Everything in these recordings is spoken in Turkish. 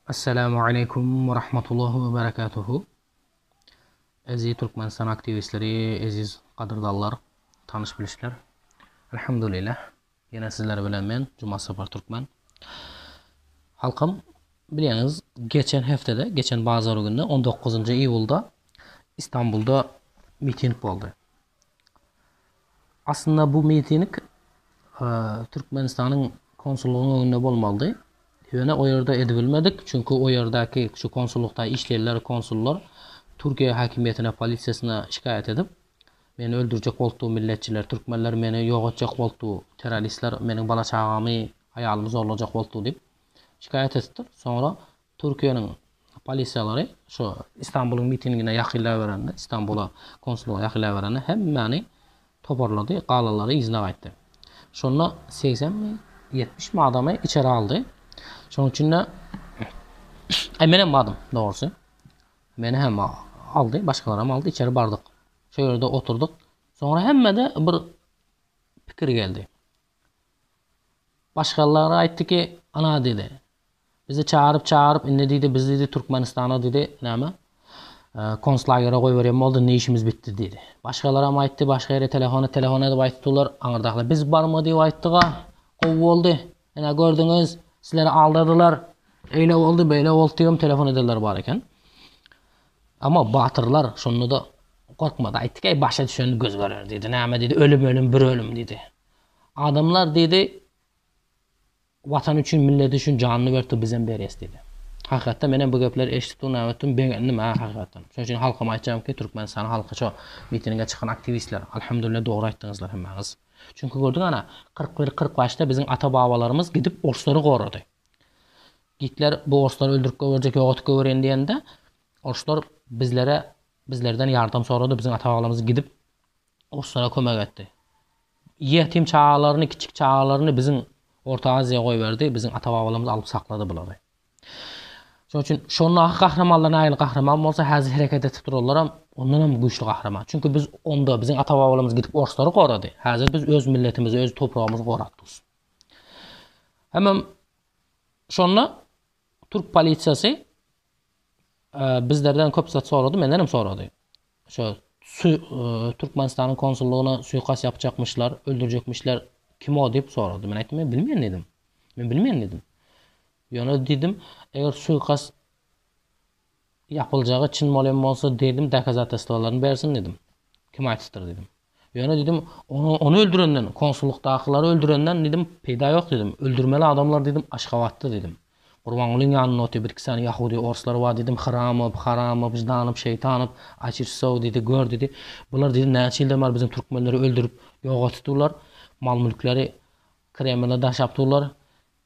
Assalamu alaikum wa rahmatullahi wa barakatuhu. Aziz Türkmenistan aktivistleri, aziz qadrdonlar, tanış bilishlar. Alhamdulillah. Yana sizlar bilan men Juma Safar Türkmen. Halkım biliniz, geçen bazar günü 19 iyulda İstanbul'da miting oldu. Aslında bu miting Türkmenistan'ın konsolluğunun önünde olmalıydı. Yani o yerde edilmedik çünkü o yerdeki şu konsollukta işleyenler konsullar Türkiye hakimiyetine, polisiyasına şikayet edip beni öldürecek olduğu milletçiler, Türkmenler beni yok edecek olduğu teröristler, benim bala çağamı, hayalımı zorlayacak olduğu deyip şikayet etti. Sonra Türkiye'nin polisiyaları şu İstanbul'un mitingine yakınlaşıverende, İstanbul'a konsolluğa yakınlaşıverende hemen toparladı, qalaları izne qaytdı. Sonra 80 mi 70 mi adamı içeri aldı. Şunun için de benim adım doğrusu. Beni hem aldı, başkaları aldı, içeri bardık. Şöyle de oturduk. Sonra hemen de bir fikir geldi. Başkaları aytdı ki, ana dedi. Bizi çağırıp ne dedi, biz dedi Türkmenistan'a dedi, neyme? Konslagera koy vereyim oldu, ne işimiz bitti dedi. Başkaları ama aytdı, başka yere telefon edip ayttılar. Anırdaklar, biz barma diye ayttığa, kov oldu. Yine gördünüz. Sizleri aldırdılar. Öyle oldu, böyle oldu diyorum, telefon ederler barken. Ama batırlar şunu da korkmadı. Ayttık ey başa düşeni göz görür dedi. Näme dedi, ölüm bir ölüm dedi. Adamlar dedi vatan üçün, millet üçün canını verdi bizden beres dedi. Hakikaten benim bu gepler eşitdim, nämetdim, beğendim ha hakikaten. Şunun için halkıma aytacağım ki Türkmenistan halkı şu mitinge çıkan aktivistler, alhamdulillah doğru aytdınızlar hemmeniz. Çünkü gördün ana 41-40 başta bizim ata babalarımız gidip orsları korudu. Gitler bu orsları öldürüp görecek, yoğutup gören diyende orslar bizlerden yardım soradı. Bizim ata babalarımız gidip orslara kömek etti. Yetim çağlarını, küçük çağlarını bizim Orta Asya'ya koy verdi. Bizim ata babalarımız alıp sakladı bunları. Şunun için şonun kahramanlarına ayrı kahraman olsa hazır hareket etip dururlar, ondan hem güçlü kahraman. Çünkü biz onda bizim ata babalarımız gidip orsları korudu. Hazır biz öz milletimizi, öz toprağımızı koruduk. Hemen şonla Türk polisiyası bizlerden köp soradı, menden hem soradı. Şu Türkmenistan'ın konsolluğuna suikast yapacakmışlar, öldürecekmişler. Kim o deyip soradı. Ben aytdım, bilmeyen dedim. Yani dedim, eğer suikast yapılacağı Çin molem olsa dedim, dekazatestorlarını versin dedim. Kim aytıstır dedim. Yani dedim, onu öldürenden, konsolluktakileri öldürenden dedim, peyda yok dedim. Öldürmeli adamlar dedim, aşkavattı dedim. Kurbanlığın yanına otu bir iki sene Yahudi orslar var dedim, haramıp, vicdanıp, şeytanıp, açırsov dedi, gör dedi. Bunlar dedi, neçilden var bizim Türkmenleri öldürüp yok tuturlar. Mal mülkleri Kreml'e daş yaptılar.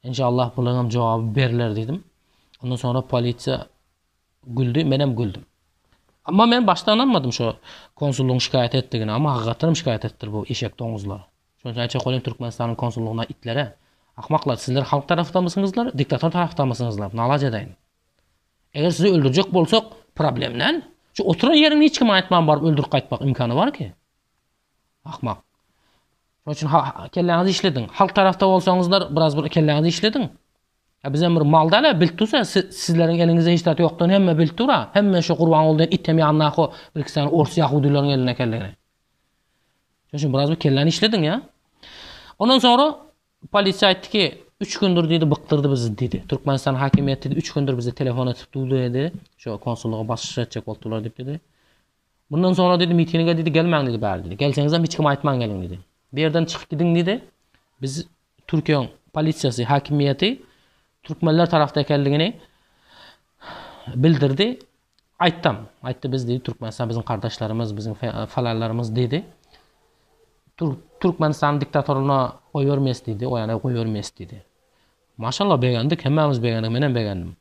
İnşallah bunların cevabı verirler dedim. Ondan sonra polisiya güldü, benim güldüm. Ama ben baştan anlamadım şu konsolluğun şikayet ettiğini, ama hakikaten şikayet ettir bu eşek domuzlar. Şunun için Çekolim Türkmenistan'ın konsolluğuna itlere. Akmaklar, sizler halk tarafta mısınızlar, diktatör tarafta mısınızlar? Nalac edeyin. Eğer sizi öldürecek bolsak problemden, şu oturan yerini hiç kime aytman barıp öldürüp kaytmak imkanı var ki. Akmak. Şunun için kellenizi işledin. Halk tarafta olsanızlar biraz bir kellenizi işledin. Ya bizim bir malda ala biltusa sizlerin elinizde hiç tatı yoktan hemme biltura. Hemme şu kurban olduğun ittemi anlaqı bir iki sene Ors Yahudilerin eline kelleni. Şunun için biraz bir kelleni işledin ya. Ondan sonra polisiya aytdı ki 3 gündür dedi bıktırdı bizi dedi. Türkmenistan hakimiyeti dedi 3 gündür bizi telefon etip durdu dedi. Şu konsolluğa basış edecek oldular dedi. Bundan sonra dedi mitinge dedi gelmeyin dedi bari dedi. Gelseniz hiç kim aytman gelin dedi. Bir yerden çıkıp gidin dedi. Biz Türkiye'nin polisiyası, hakimiyeti Türkmenler tarafta ekenliğini bildirdi. Ayttı biz dedi Türkmenistan bizim kardeşlerimiz, bizim falarlarımız dedi. Türkmenistan diktatörüne koy vermez dedi. O yana koy vermez dedi. Maşallah beğendik, hemmemiz beğendik, ben beğendim.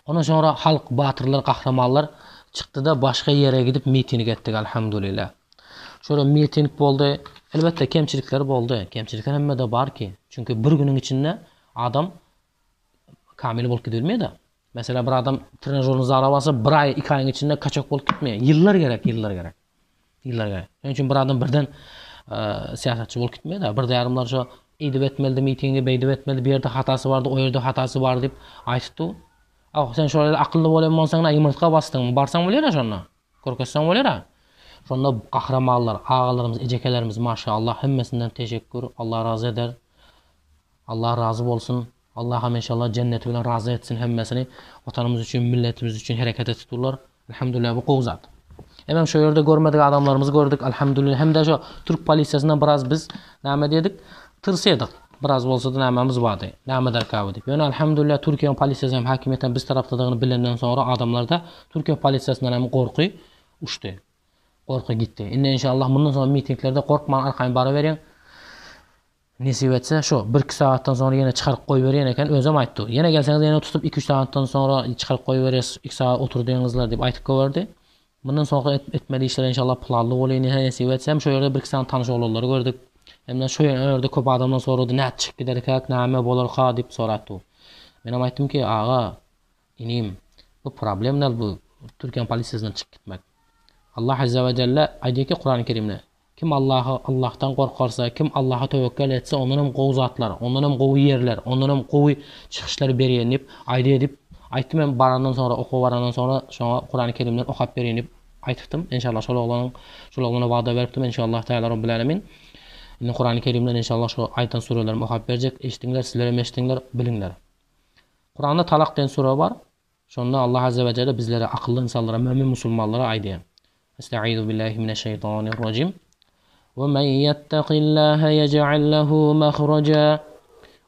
Ondan sonra halk, batırlar, kahramanlar çıktı da başka yere gidip miting ettik elhamdülillah. Şöyle miting oldu. Elbette kemçilikler oldu. Kemçilikler hemme de var ki. Çünkü bir günün içinde adam kamil bolup gidilmiyor da. Mesela bir adam trenajörünüzü arabası bir ay, 2 ayın içinde kaçak bolup gitmiyor. Yıllar gerek. Onun için bir adam birden siyasetçi bolup gitmiyor da. Bir de yarımlar şu idip etmeli, mitingi beydip etmeli, bir yerde hatası vardı, o yerde hatası var deyip aytıptı. Sen şöyle akıllı bolan bolsaň, ymyrtka bastyň, barsaň bolar şonda. Korkatsaň bolar. Şonda kahramanlar, ağalarımız, ejekelerimiz maşallah hemmesinden teşekkür. Allah razı eder. Allah razı bolsun. Allah inşallah cenneti bilen razı etsin hemmesini. Vatanımız üçün, milletimiz üçün hareket etdiler. Elhamdülillah bu qowzat. Hemen şu yerde görmedik adamlarımızı gördük elhamdülillah. Hem de şu Türk polisiyasından biraz biz näme dedik? Tırsaydık. Biraz bolsa da nämemiz bardy. Näme derkabı dip. Yani elhamdülillah Türkiye polisiyası hem hakimiyetten biz taraftadygyny bilenden sonra adamlarda Türkiye polisiyasından hem korku uçtu. Korku gitti. İnşallah bundan sonra mitinglerde korkman arkayn bara berin. Nesip etse şu 1-2 saattan sonra yine çıkarıp koy veriyen eken özüm aytdı. Yine gelseniz yine tutup 2-3 saattan sonra çıkarıp koy veririz 2 saat otur diýeňizler dip aytyp goýardy. Bundan sonra etmeli işler inşallah planlı bolýan nesip etsem şu ýerde 1-2 saat tanış olanları gördük. Hem de şu ýerde köp adamdan soradı näçe çıkyp giderek näme bolar dip soratdy. Men aýtdym ki ağa inim bu problemler bu Türkiye polisiyasından çıkyp gitmek. Allah azza ve celle aýdyky Kur'an-ı Kerimde kim Allah'tan korkarsa, kim Allah'a tevekkül etse onunun qowzatlar, onunun qowy yerler, onunun qowy çıkışları berýän dip aýdy edip aýtdym men barandan sonra okup barandan sonra şoňa Kur'an-ı Kerimden okap berýän dip aýtdypdym. İnşallah şol oglana wada beripdim inşallah taala Rabbil alamin. Indi Kur'an-ı Kerimden inşallah şu aýtan surelerim okap berjek. Eşdiňler, sizler hem eşdiňler, biliňler. Kur'anda talak diýen sure bar. Şonda Allah azza ve celle bizlere akıllı insanlara, mümin musulmanlara aýdýar. Estaizu billahi mineşşeytanirracim. وَمَنْ يَتَّقِ اللّٰهَ يَجْعَلْ لَهُ مَخْرَجًا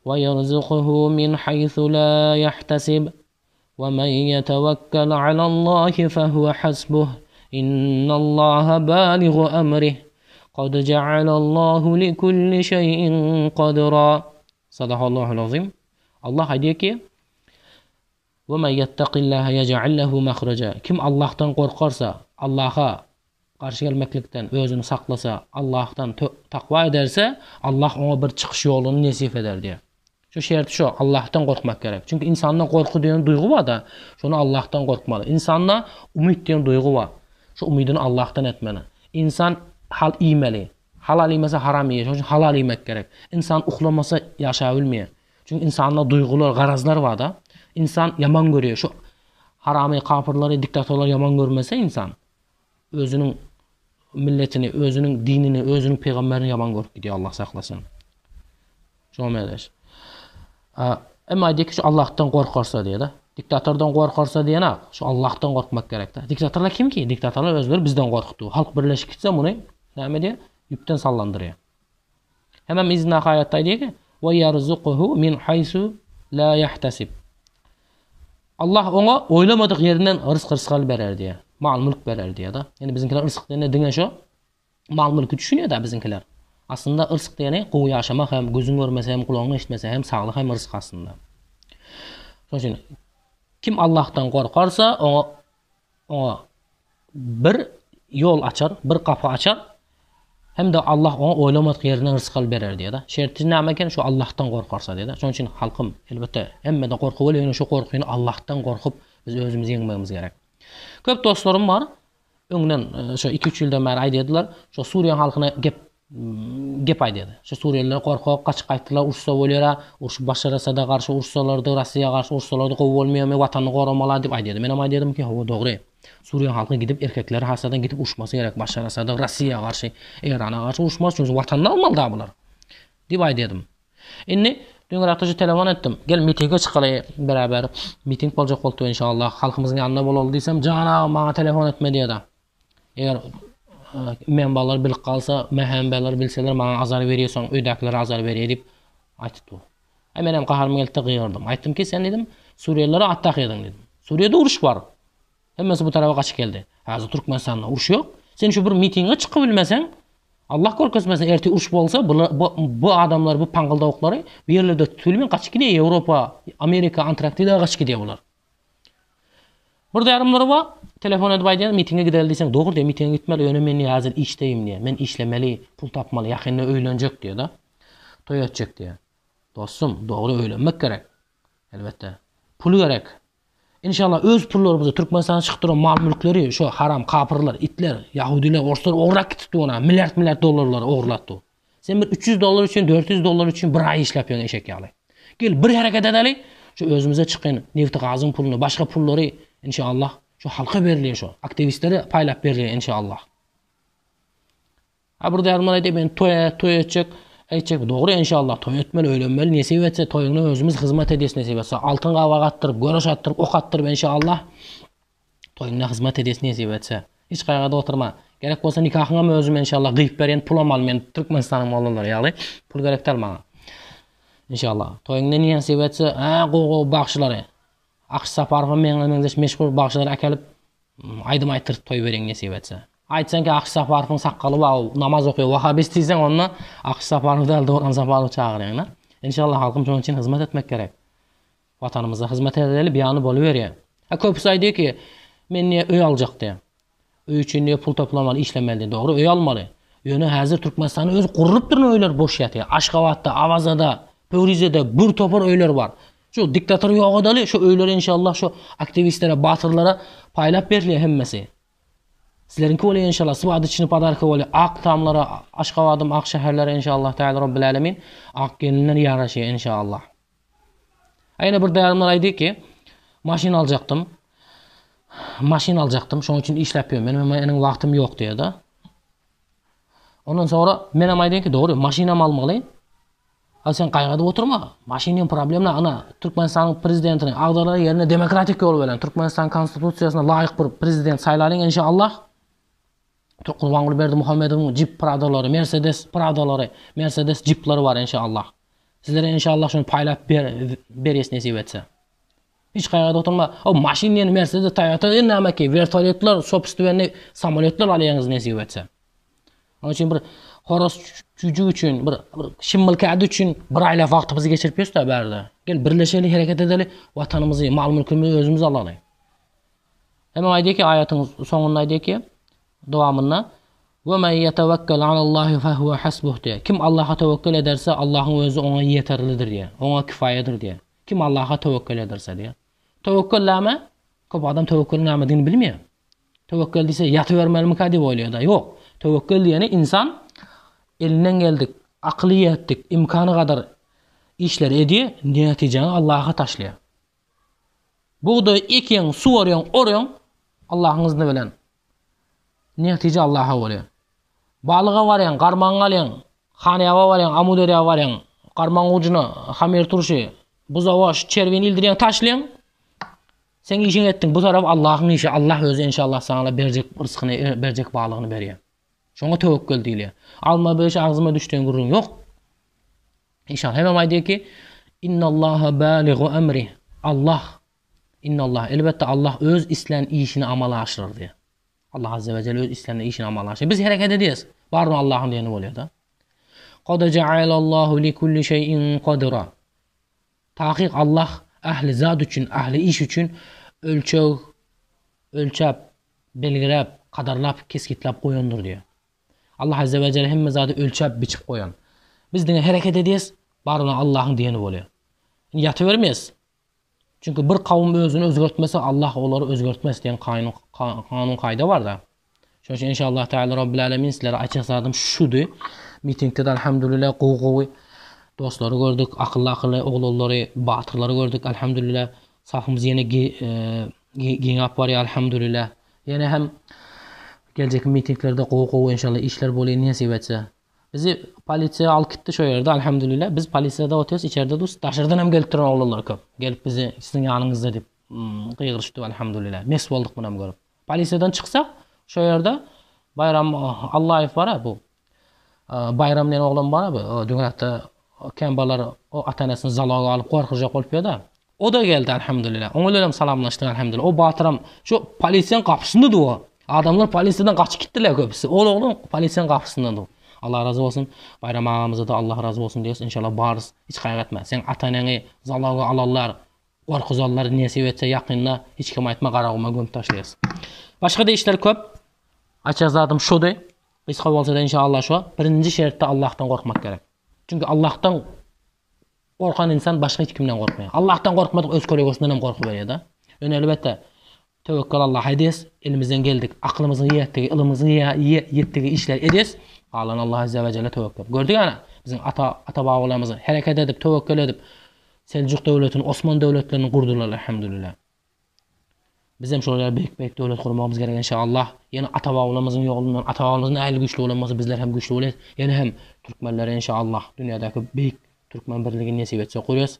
وَيَرْزُقْهُ مِنْ حَيْثُ لَا يَحْتَسِبُ وَمَنْ يَتَوَكَّلْ عَلَى اللّٰهِ فَهُوَ حَسْبُهُ إِنَّ اللّٰهَ بَالِغُ أَمْرِهِ قَدْ جَعَلَ اللّٰهُ لِكُلِّ شَيْءٍ قَدْرًا. Sadaqallahul azim. Allah diyor ki وَمَنْ يَتَّقِ اللّٰهَ يَجْعَلْ لَهُ مَخْرَجًا. Kim Allah'tan korkarsa, Allah'a karşı gelmeklikten özünü saklasa, Allah'tan takva ederse Allah ona bir çıkış yolunu nesip eder diye. Şu şert şu, Allah'tan korkmak gerek. Çünkü insandan korku diyen duygu var da, şunu Allah'tan korkmalı. İnsanla umut diyen duygu var. Şu umudunu Allah'tan etmeli. İnsan hal iymeli. Halal yemese haram yer. Çünkü halal yemek gerek. İnsan uxlamasa yaşayabilmiyor. Çünkü insanla duygular, garazlar var da. İnsan yaman görüyor. Şu harami, kafirleri, diktatörleri yaman görmese insan özünün milletini, özünün dinini, özünün peygamberini yaman görüp gidiyor Allah saklasın. Şu meleş. Ama diyor ki şu Allah'tan korkarsa diye de. Diktatörden korkarsa diye ne? Şu Allah'tan korkmak gerek de. Diktatörler kim ki? Diktatörler özleri bizden korktu. Halk birleşik gitse bunu ne diyor? Yüpten sallandırıyor. Hemen izin hayatta diyor ki وَيَرْزُقُهُ مِنْ حَيْسُ لَا يَحْتَسِبُ. Allah ona oylamadık yerinden rızkı verer diye. Mal mülk verer diye da. Yani bizimkiler rızık diye ne şu? Mal mülkü düşünüyor da bizimkiler. Aslında rızık diye qowy yaşamak hem gözün görmese hem kulağın eşitmese hem sağlık hem rızık aslında. Şoň kim Allah'tan korkarsa ona bir yol açar, bir kapı açar. Hem de Allah ona oylamadık yerinden rızkı verer diye da. Şerti näme eken şu Allah'tan korkarsa diye da. Şoň üçin halkım elbette hemme de korku bolýan şu korkuny Allah'tan korkup biz özümüzi ýeňmegimiz gerek. Köp dostlarım var. Öňden şu 2-3 ýyldan beri aýdylar. Şu Suriýa halkyna gep aýdydy. Şu Suriýeliler korkak kaçyp gaýtdylar, ursa bolýar, urşup Başar Asad'a garşy ursalardy, Russiýa garşy ursalardy gowy bolmaýarmy, watanyny goramalar dip aýdydy. Men aýdym ki, "Hawa dogry. Suriýa halky gidip erkekleri hasadan gidip urşmasy gerek. Başar Asad'a, Russiýa garşy, Irana garşy urşmas üçin watanyny almaly da bular." dip aýdym. Indi dün raktaşı telefon ettim. Gel mitinge çıkaly beraber. Miting boljak boldy inşallah. Halkymyzyň ýanynda bolaly diýsem, "Jana, maňa telefon etme" diýdi. Eger men balar bilip kalsa, mehambeler bilseler maňa azar berýärsiň, öýdäkiler azar berýär dip aýtdy. Men hem gaharym geldi gyýyrdım. Aýtdym ki, sen dedim, Suriýelilere attak edin dedim. Suriýede uruş bar. Hemmesi bu tarafa kaçıp geldi. Hazır Türkmenistanda uruş yok. Sen şu bir mitinge çıkıp bilmesen, Allah korkmasın erti uruş bolsa bu adamlar, bu paňgyldawyklary bu ýerlerde tülmen kaçıp gidiyor. Avrupa, Amerika, Antarktida kaçıp gidiyor bular. Burada yarımları var. Telefon edip aýdýar, mitinge gidelim diýsen, "Dogry de mitinge gitmeli, öňe men hazır işdeyim" diýär. Men işlemeli, pul tapmaly, ýakynda öýlenjek diýär da. Toý etjek diýär. Dostum, dogry öýlenmek gerek. Elbette. Pul gerek. İnşallah öz pullarymyzy Türkmenistana çykdyran mal mülkleri, şu haram kapırlar, itler, Yahudiler, Orslar ograk gitdi ona. Milyard dollarlar ogurlatdy. Sen bir $300 üçin, $400 üçin bir ay işläp ýöne eşek ýaly. Gel bir hereket edeli, şu özümüze çıkan nefti gazın pulunu, başka pulları inşallah şu halka verilir şu. Aktivistlere paylap verilir inşallah. Ha burada yarımlar ben toy edecek. Doğru inşallah toy etmeli, öğrenmeli. Nesip etse toyuna özümüz hizmet edesi nesip etse. Altın qava attırıp, görüş attırıp, ok attırıp inşallah toyuna hizmet edesi nesip etse. Hiç qaygada oturma. Gerek bolsa nikahına özüm inşallah qıyıp beren pul amal men Türkmenistan'ın mallar ýaly pul gerekler maňa. İnşallah. Toyuna niye nesip etse, qoğu bagşylary. Aqş Saparow meňle meşgul bagşylary akalyp aýdym aýtyrıp toy beren nesip etse. Aytsan ki Aqş Saparowyň sakaly bar, namaz okuyor, Wahhabist diýsen onu Aqş Saparow däl Orhan Saparow çağırýar. İnşallah halkym şoň üçin hizmet etmek gerek. Vatanymyza hizmet edeli ýany boluberýär. Köpüsi aýdy ki, men niye öý aljak diýär. Öý üçin niye pul toplamaly, işlemeli. Doğru, öý almaly. Ýöne häzir Türkmenistanyň öz gurup durýan öýler boş ýatýar. Aşgabatda, Awazada, Pöwrizede bir topar öýler bar. Şu diktator ýoğadaly, şu öýler inşallah şu aktivistlere, batyrlara paýlap berilýär hemmesi. Sizlerinki olay inşallah sıvadı içini padarka olay ak tamlara aşkavadım ak şehirlere inşallah Teala Rabbil Alemin ak gelinler yaraşıyor inşallah. Ayna bir dayarımlar aydı ki maşin alacaktım. Şonun için işlepiyorum. Benim vaktim yok diye da. Ondan sonra benim aydı ki doğru maşinam almalıyım. Al sen qaygada oturma. Maşinin problemle ana Türkmenistan prezidentinin ağdaları yerine demokratik yol veren Türkmenistan konstitusiyasına layık bir prezident saylalyň inşallah. Kurban Berdi Muhammed'in Jeep Prado'ları, Mercedes Prado'ları, Mercedes Jeep'ları var inşallah. Sizlere inşallah şunu paylap beres nesip etse. Hiç qaygada oturma. O maşinlerini Mercedes, Toyota näme ki vertolyotlar, sopüstüvenli samolyotlar alýaňyz nesip etse. Onun için bir horos çücü üçün, bir şimmilkadi üçün bir aýla wagtymyzy geçirip ýörse bärde. Gel birleşeli hareket edeli, watanymyzy, mal-mülkimizi özümüz alaly. Hem aýdy ki aýatyň soňunda aýdy ki devamında ve men yetevekkel alallahi fehuve hasbuh diye. Kim Allah'a tevekkül ederse Allah'ın özü ona yeterlidir diye. Ona kifayedir diye. Kim Allah'a tevekkül ederse diye. Tevekkül näme? Köp adam tevekkülün näme diýeni bilmeýär. Tevekkül diýse ýatybermelimi ka diýip oýlaýar da. Yok. Tevekkül diýeni insan elinden geldik, akly etdik, imkany kadar işler edýär, netijeni Allah'a taşlaýar. Buğday ekýän, suwarýan, orýan Allah'ın izni bilen. Netije Allah'a bolýar. Balyga barýan, garmaň alýan, Hanyaba barýan, Amuderiýa barýan, garmaň ucuny, hamir turşy, buzawaş, çerwen ildirýän taşlaýan. Sen işin etdiň, bu taraf Allah'ın işi. Allah özü inşallah sana berjek rızkyny, berjek balygyny berýär. Şoňa tewekkül diýilýär. Alma beş agzyma düşdüň gurrun ýok. İnşallah hemem aýdy ki, innallaha baligu emri. İnnallah elbette Allah öz islen işini amala aşyryr diýär. Allah azze ve celle öz islenle işini amalaşır. Biz hareket ediyoruz. Var mı Allah'ın diyeni oluyor da. قَدَ جَعَلَ اللّٰهُ لِكُلِّ شَيْءٍ قَدِرًا. Tahkik Allah ahli zat üçün, ahli iş üçün ölçep, belgilep, kadarlap, keskitlap koyundur diyor. Allah azze ve celle hemme zatı ölçep, biçip koyan. Biz de hareket ediyoruz. Var mı Allah'ın diyeni oluyor. Yatıvermeyiz. Çünkü bir kavim özünü özgörtmese Allah onları özgörtmez diyen kanun kayda var da. Şoň üçin inşallah Teala Rabbil Alemin sizlere açıkladım şudu. Mitingde de elhamdülillah qoğu dostları gördük, akıllı oğulları, batırları gördük elhamdülillah. Safımız yine giňap var ya elhamdülillah. Yine hem gelecek mitinglerde qoğu inşallah işler bolýar nesip etse. Bizi polisiya alıp gitdi şo ýerde elhamdülillah. Biz polisiyada oturuyoruz, içeride duruz. Daşırdan hem gelip duran oğullar köp. Gelip bizi sizin yanınızda dip qıýgyrışdy elhamdülillah. Mes boldyk bunu görüp. Polisiyadan çyksak şo ýerde Bayram Allayev var bu. Bayram diýen oğlan bar bu. Dünýäde kembalar o atanasyny zalaga alıp gorkujak bolup ýa-da. O da geldi elhamdülillah. Oňa bilen salamlaşdyk elhamdülillah. O batyram şu polisiýanyň gapysynda o. Adamlar polisiyadan gaçyp gitdiler köpüsi. O oğlan polisiýanyň gapysynda. Allah razı olsun. Bayram ağamıza da Allah razı olsun diyoruz. İnşallah barız. Hiç kaygıtma. Sen ataneni zalaga alallar, gorkuzallar nesip etse yakında hiç kim aytma qaragıma gömüp taşlayasın. Başka da işler köp. Açıkladım şudu. Biz bolsa da inşallah şu. Birinci şertte Allah'tan korkmak gerek. Çünkü Allah'tan korkan insan başka hiç kimden korkmuyor. Allah'tan korkmadık öz kolegosinden hem korku veriyor da. Elbette tevekkül Allah ediyoruz. Elimizden geldik. Aklımızın yettiği, ilimizin yettiği işler ediyoruz. Allah azze ve celle tevekkül. Gördük ana bizim ata babalarımızı hareket edip tevekkül edip Seljuk devletini, Osman devletlerini kurdular elhamdülillah. Biz hem şöyle büyük devlet kurmamız gerek inşallah. Yani ata-babamızın yolundan, ata-babamızın ehli güçlü olması bizler hem güçlü olacağız. Yani hem Türkmenlere inşallah dünyadaki büyük Türkmen birliğini nasip etse kuruyoruz.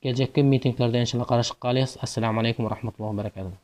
Gelecek mitinglerde inşallah karışık kalacağız. Esselamu aleyküm ve rahmetullahi ve berekatuhu.